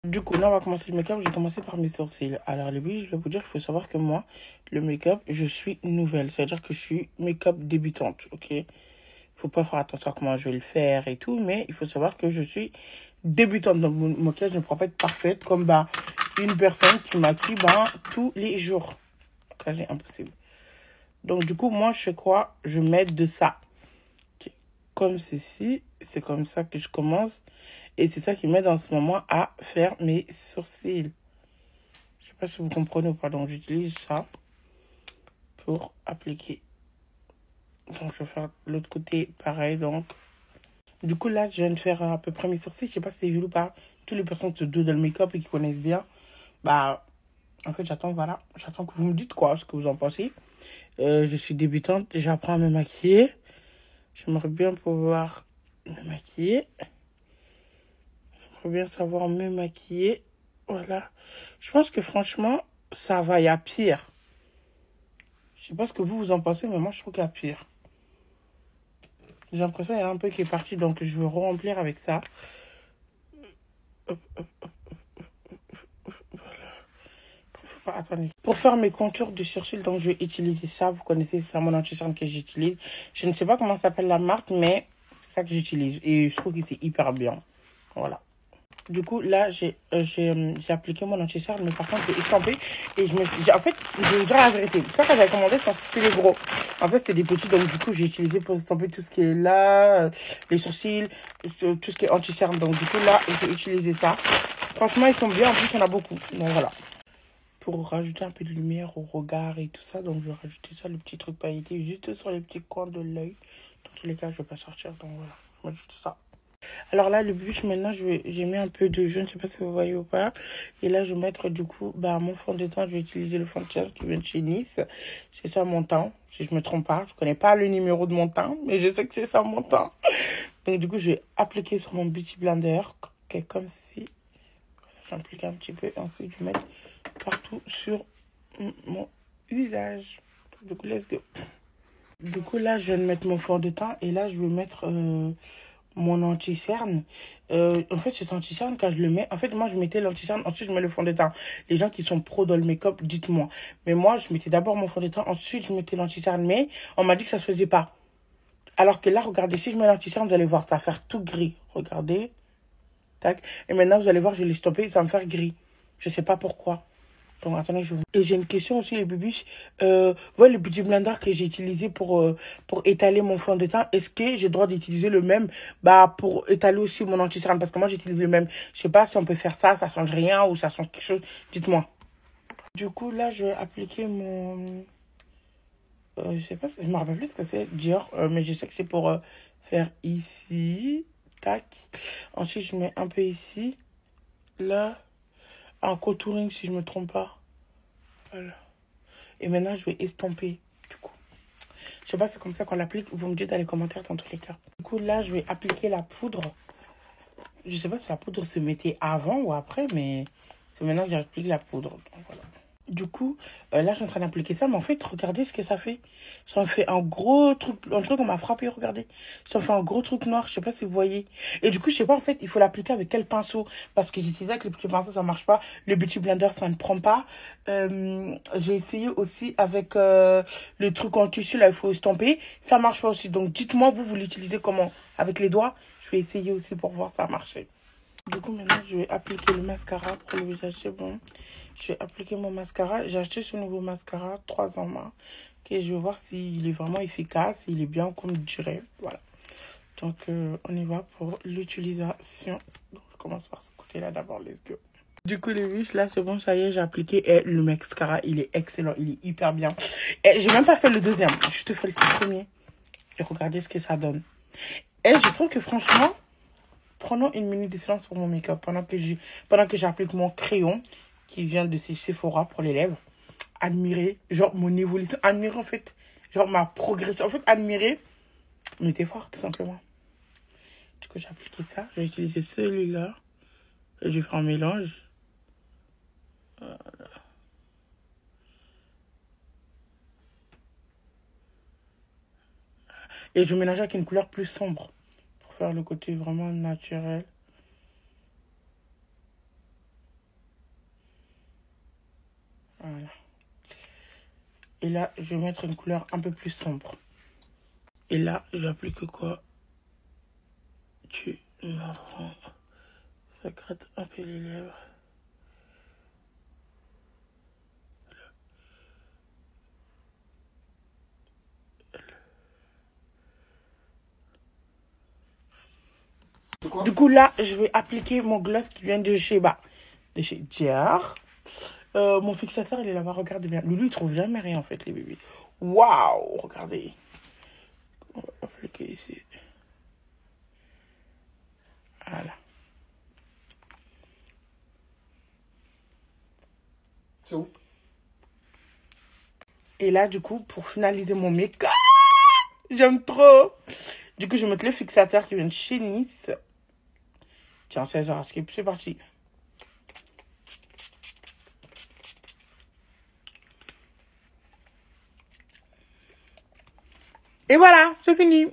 Du coup, là, on va commencer le make-up. Je vais commencer par mes sourcils. Alors, les billes, je vais vous dire qu'il faut savoir que moi, le make-up, je suis nouvelle. C'est-à-dire que je suis make-up débutante, ok? Faut pas faire attention à comment je vais le faire et tout, mais il faut savoir que je suis débutante. Donc, mon maquillage ne pourra pas être parfaite comme une personne qui maquille tous les jours. C'est impossible. Donc, du coup, moi, je fais quoi? Je mets de ça. Comme ceci, c'est comme ça que je commence. Et c'est ça qui m'aide en ce moment à faire mes sourcils. Je sais pas si vous comprenez ou pas. Donc, j'utilise ça pour appliquer. Donc, je vais faire l'autre côté pareil. Donc, du coup, là, je viens de faire à peu près mes sourcils. Je sais pas si c'est vu ou pas. Toutes les personnes qui se douent dans le make-up et qui connaissent bien. En fait, j'attends, voilà. J'attends que vous me dites quoi, ce que vous en pensez. Je suis débutante. J'apprends à me maquiller. J'aimerais bien pouvoir me maquiller. J'aimerais bien savoir me maquiller. Voilà. Je pense que franchement, ça va. Il y a pire. Je sais pas ce que vous en pensez, mais moi, je trouve qu'il y a pire. J'ai l'impression qu'il y a un peu qui est parti, donc je vais remplir avec ça. Hop, hop, hop, voilà. Attendez. Pour faire mes contours du sourcil, donc je vais utiliser ça. Vous connaissez, c'est mon anti-cerne que j'utilise. Je ne sais pas comment s'appelle la marque, mais c'est ça que j'utilise. Et je trouve que c'est hyper bien. Voilà. Du coup, là, j'ai appliqué mon anti-cerne, mais par contre, j'ai estampé. Et en fait, je vais dire la vérité. Ça, quand j'avais commandé, c'était les gros. En fait, c'était des petits. Donc, du coup, j'ai utilisé pour estamper tout ce qui est là, les sourcils, tout ce qui est anti-cerne. Donc, du coup, là, j'ai utilisé ça. Franchement, ils sont bien. En plus, il y en a beaucoup. Donc, voilà. Pour rajouter un peu de lumière au regard et tout ça. Donc, je vais rajouter ça, le petit truc pailleté, juste sur les petits coins de l'œil. Dans tous les cas, je ne vais pas sortir. Donc, voilà. Je vais ajouter ça. Alors là, le blush, maintenant, j'ai mis un peu de, je ne sais pas si vous voyez ou pas. Et là, je vais mettre du coup mon fond de teint. Je vais utiliser le fond de teint qui vient de chez Nice. C'est ça mon teint, si je ne me trompe pas. Je ne connais pas le numéro de mon teint, mais je sais que c'est ça mon teint. Donc du coup, je vais appliquer sur mon Beauty Blender, comme si. J'applique un petit peu et ensuite je vais mettre partout sur mon visage. Du coup, let's go. Du coup, là, je viens de mettre mon fond de teint et là, je vais mettre mon anti-cerne. En fait, cet anti-cerne, quand je le mets, en fait, moi, je mettais l'anti-cerne, ensuite, je mets le fond de teint. Les gens qui sont pros dans le make-up, dites-moi. Mais moi, je mettais d'abord mon fond de teint, ensuite, je mettais l'anti-cerne. Mais on m'a dit que ça se faisait pas. Alors que là, regardez, si je mets l'anti-cerne, vous allez voir, ça va faire tout gris. Regardez. Tac. Et maintenant, vous allez voir, je vais les stopper, ça va me faire gris. Je sais pas pourquoi. Donc, attendez, Et j'ai une question aussi, les bébés. Voilà le petit blender que j'ai utilisé pour étaler mon fond de teint. Est-ce que j'ai le droit d'utiliser le même pour étaler aussi mon anti-cerne? Parce que moi, j'utilise le même. Je sais pas si on peut faire ça, ça change rien ou ça change quelque chose. Dites-moi. Du coup, là, je vais appliquer mon... je sais pas, je me rappelle plus ce que c'est, Dior. Mais je sais que c'est pour faire ici. Tac. Ensuite, je mets un peu ici. Là. En contouring, si je me trompe pas. Voilà. Et maintenant, je vais estomper, du coup. Je sais pas, c'est comme ça qu'on l'applique. Vous me dites dans les commentaires, dans tous les cas. Du coup, là, je vais appliquer la poudre. Je sais pas si la poudre se mettait avant ou après, mais c'est maintenant que j'applique la poudre. Donc, voilà. Du coup, là, je suis en train d'appliquer ça. Mais en fait, regardez ce que ça fait. Ça me fait un gros truc. Un truc qu'on m'a frappé, regardez. Ça me fait un gros truc noir. Je sais pas si vous voyez. Et du coup, je sais pas, en fait, il faut l'appliquer avec quel pinceau. Parce que j'utilisais avec les petits pinceaux, ça marche pas. Le Beauty Blender, ça ne prend pas. J'ai essayé aussi avec le truc en tissu, là, il faut estomper. Ça marche pas aussi. Donc, dites-moi, vous l'utilisez comment? Avec les doigts? Je vais essayer aussi pour voir si ça marche. Du coup, maintenant, je vais appliquer le mascara pour le visage. C'est bon. Je vais appliquer mon mascara. J'ai acheté ce nouveau mascara 3 en main. Et je vais voir s'il est vraiment efficace, s'il est bien comme je dirais. Voilà. Donc, on y va pour l'utilisation. Donc, je commence par ce côté-là d'abord. Let's go. Du coup, les bûches, là, c'est bon, ça y est, j'ai appliqué. Et le mascara, il est excellent. Il est hyper bien. Et j'ai même pas fait le deuxième. Je te fais le premier. Et regardez ce que ça donne. Et je trouve que franchement... Prenons une minute de silence pour mon make-up pendant que j'applique mon crayon qui vient de chez Sephora pour les lèvres. Admirer, genre, mon évolution. Admirer, en fait, genre, ma progression. En fait, admirer mes efforts, tout simplement. Du coup, j'ai appliqué ça. Je vais utiliser celui-là. Je vais faire un mélange. Voilà. Et je vais mélanger avec une couleur plus sombre pour faire le côté vraiment naturel. Voilà. Et là, je vais mettre une couleur un peu plus sombre. Et là, j'applique quoi? Du marron. Ça gratte un peu les lèvres. Du coup, là, je vais appliquer mon gloss qui vient de chez Dior. Mon fixateur, il est là-bas. Regardez bien. Loulou, il trouve jamais rien, en fait, les bébés. Waouh! Regardez. On va appliquer ici. Voilà. C'est où? Et là, du coup, pour finaliser mon make-up, j'aime trop. Du coup, je vais mettre le fixateur qui vient de chez Nice. Tiens, 16h à skip, c'est parti. Et voilà, c'est fini.